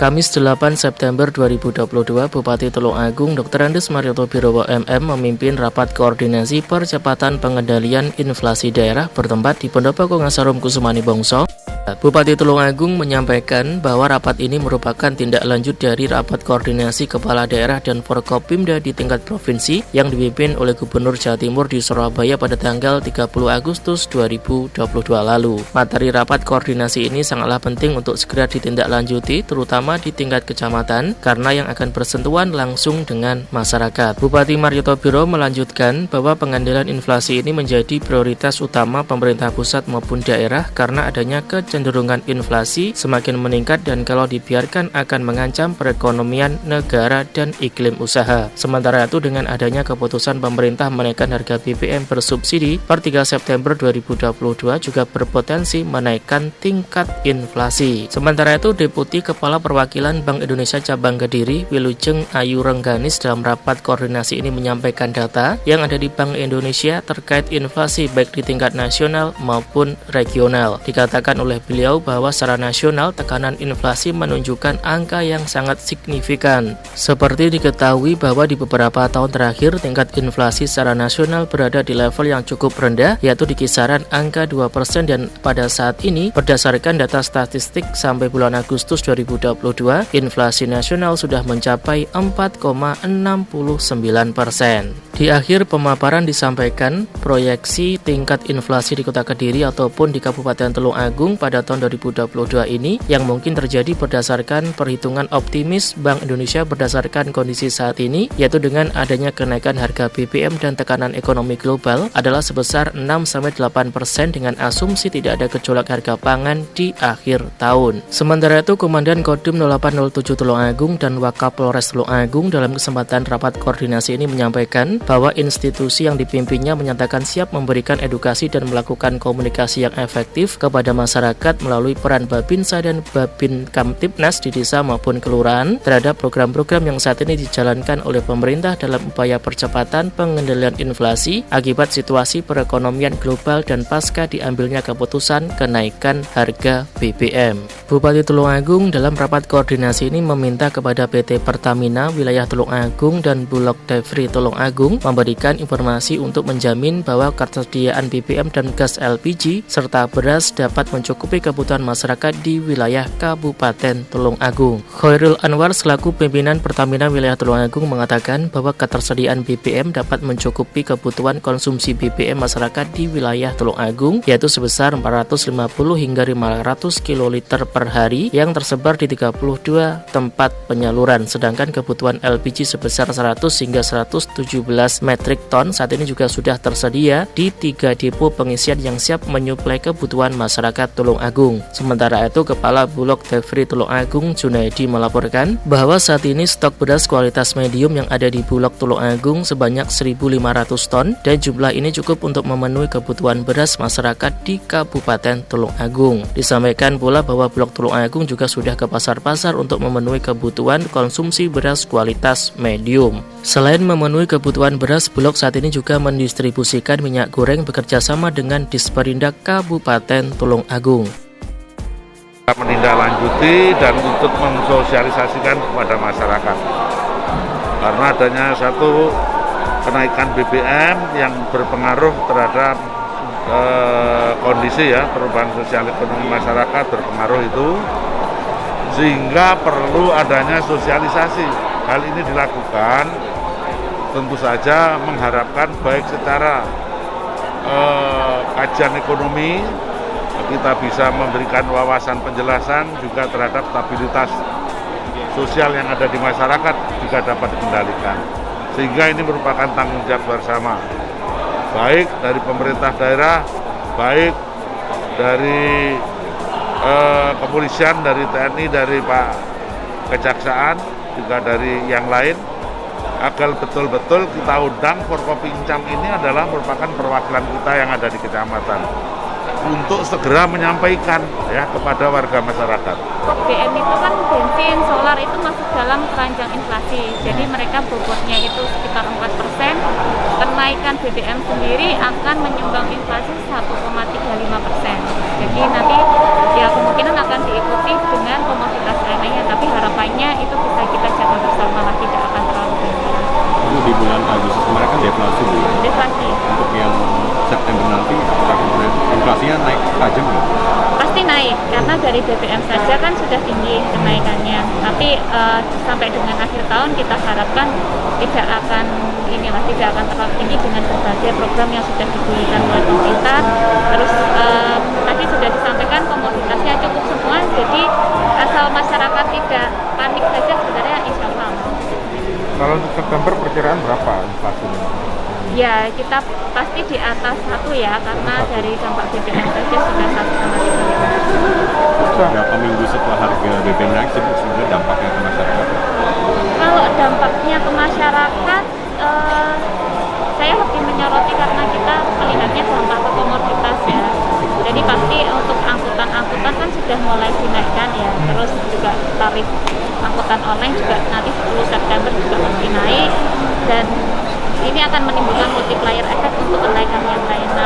Kamis 8 September 2022, Bupati Tulungagung Dr. Andes Marioto Birowo MM memimpin rapat koordinasi percepatan pengendalian inflasi daerah bertempat di Pendopo Ngasarum Kusumani Bongso. Bupati Tulungagung menyampaikan bahwa rapat ini merupakan tindak lanjut dari rapat koordinasi kepala daerah dan Forkopimda di tingkat provinsi yang dipimpin oleh Gubernur Jawa Timur di Surabaya pada tanggal 30 Agustus 2022 lalu. Materi rapat koordinasi ini sangatlah penting untuk segera ditindaklanjuti, terutama di tingkat kecamatan, karena yang akan bersentuhan langsung dengan masyarakat. Bupati Marioto Birowo melanjutkan bahwa pengendalian inflasi ini menjadi prioritas utama pemerintah pusat maupun daerah karena adanya kecenderungan inflasi semakin meningkat dan kalau dibiarkan akan mengancam perekonomian negara dan iklim usaha. Sementara itu dengan adanya keputusan pemerintah menaikkan harga BBM bersubsidi per 3 September 2022 juga berpotensi menaikkan tingkat inflasi. Sementara itu Deputi Kepala Perwakilan Bank Indonesia Cabang Kediri Wilujeng Ayu Rengganis dalam rapat koordinasi ini menyampaikan data yang ada di Bank Indonesia terkait inflasi baik di tingkat nasional maupun regional. Dikatakan oleh beliau bahwa secara nasional tekanan inflasi menunjukkan angka yang sangat signifikan. Seperti diketahui bahwa di beberapa tahun terakhir tingkat inflasi secara nasional berada di level yang cukup rendah, yaitu di kisaran angka 2% dan pada saat ini berdasarkan data statistik sampai bulan Agustus 2022, inflasi nasional sudah mencapai 4,69%. Di akhir pemaparan disampaikan proyeksi tingkat inflasi di Kota Kediri ataupun di Kabupaten Tulungagung pada tahun 2022 ini yang mungkin terjadi berdasarkan perhitungan optimis Bank Indonesia berdasarkan kondisi saat ini, yaitu dengan adanya kenaikan harga BBM dan tekanan ekonomi global adalah sebesar 6-8% dengan asumsi tidak ada gejolak harga pangan di akhir tahun. Sementara itu Komandan Kodim 0807 Tulungagung dan Wakapolres Tulungagung dalam kesempatan rapat koordinasi ini menyampaikan bahwa institusi yang dipimpinnya menyatakan siap memberikan edukasi dan melakukan komunikasi yang efektif kepada masyarakat melalui peran Babinsa dan Babin Kamtibnas di desa maupun kelurahan terhadap program-program yang saat ini dijalankan oleh pemerintah dalam upaya percepatan pengendalian inflasi akibat situasi perekonomian global dan pasca diambilnya keputusan kenaikan harga BBM. Bupati Tulungagung dalam rapat koordinasi ini meminta kepada PT Pertamina wilayah Tulungagung dan Bulog Devri Tulungagung memberikan informasi untuk menjamin bahwa ketersediaan BBM dan gas LPG serta beras dapat mencukupi kebutuhan masyarakat di wilayah Kabupaten Tulungagung. Khairul Anwar selaku pimpinan Pertamina wilayah Tulungagung mengatakan bahwa ketersediaan BBM dapat mencukupi kebutuhan konsumsi BBM masyarakat di wilayah Tulungagung yaitu sebesar 450 hingga 500 kiloliter per hari yang tersebar di 32 tempat penyaluran, sedangkan kebutuhan LPG sebesar 100 hingga 117 metrik ton saat ini juga sudah tersedia di 3 depo pengisian yang siap menyuplai kebutuhan masyarakat Tulungagung. Sementara itu Kepala Bulog Devri Tulungagung Junaidi melaporkan bahwa saat ini stok beras kualitas medium yang ada di Bulog Tulungagung sebanyak 1.500 ton dan jumlah ini cukup untuk memenuhi kebutuhan beras masyarakat di Kabupaten Tulungagung. Disampaikan pula bahwa Bulog Tulungagung juga sudah ke pasar-pasar untuk memenuhi kebutuhan konsumsi beras kualitas medium. Selain memenuhi kebutuhan beras, Bulog saat ini juga mendistribusikan minyak goreng bekerjasama dengan Disperindak Kabupaten Tulungagung. Menindaklanjuti dan untuk mensosialisasikan kepada masyarakat karena adanya satu kenaikan BBM yang berpengaruh terhadap kondisi perubahan sosial ekonomi masyarakat berpengaruh itu sehingga perlu adanya sosialisasi. Hal ini dilakukan tentu saja mengharapkan baik secara kajian ekonomi kita bisa memberikan wawasan penjelasan juga terhadap stabilitas sosial yang ada di masyarakat juga dapat dikendalikan sehingga ini merupakan tanggung jawab bersama baik dari pemerintah daerah, baik dari kepolisian, dari TNI, dari Pak Kejaksaan, juga dari yang lain agar betul-betul kita undang Forkopincam ini adalah merupakan perwakilan kita yang ada di kecamatan untuk segera menyampaikan kepada warga masyarakat. BBM itu kan bensin, solar itu masuk dalam keranjang inflasi. Jadi mereka bobotnya itu sekitar 4%. Kenaikan BBM sendiri akan menyumbang inflasi 1,35%. Jadi nanti ya kemungkinan akan diikuti dengan komoditas lainnya. Tapi harapan inflasinya naik tajam nggak? Pasti naik, karena dari BBM saja kan sudah tinggi kenaikannya. Tapi sampai dengan akhir tahun kita harapkan tidak akan terlalu tinggi dengan berbagai program yang sudah diberikan oleh pemerintah. Terus tadi sudah disampaikan komoditasnya cukup semua, jadi asal masyarakat tidak panik saja sebenarnya insya Allah aman. Kalau untuk September perkiraan berapa inflasinya? Ya, kita pasti di atas 1 ya, karena dari dampak BBM saja sudah 1,3. Berapa minggu setelah harga BBM naik sih sebenarnya dampaknya ke masyarakat? Kalau dampaknya ke masyarakat, saya lebih menyoroti karena kita melihatnya dampak ke komoditas ya. Jadi pasti untuk angkutan kan sudah mulai dinaikkan ya. Terus juga tarif angkutan online juga nanti 10 September juga pasti naik, dan ini akan menimbulkan multiplier effect untuk kenaikan yang lain. Nah,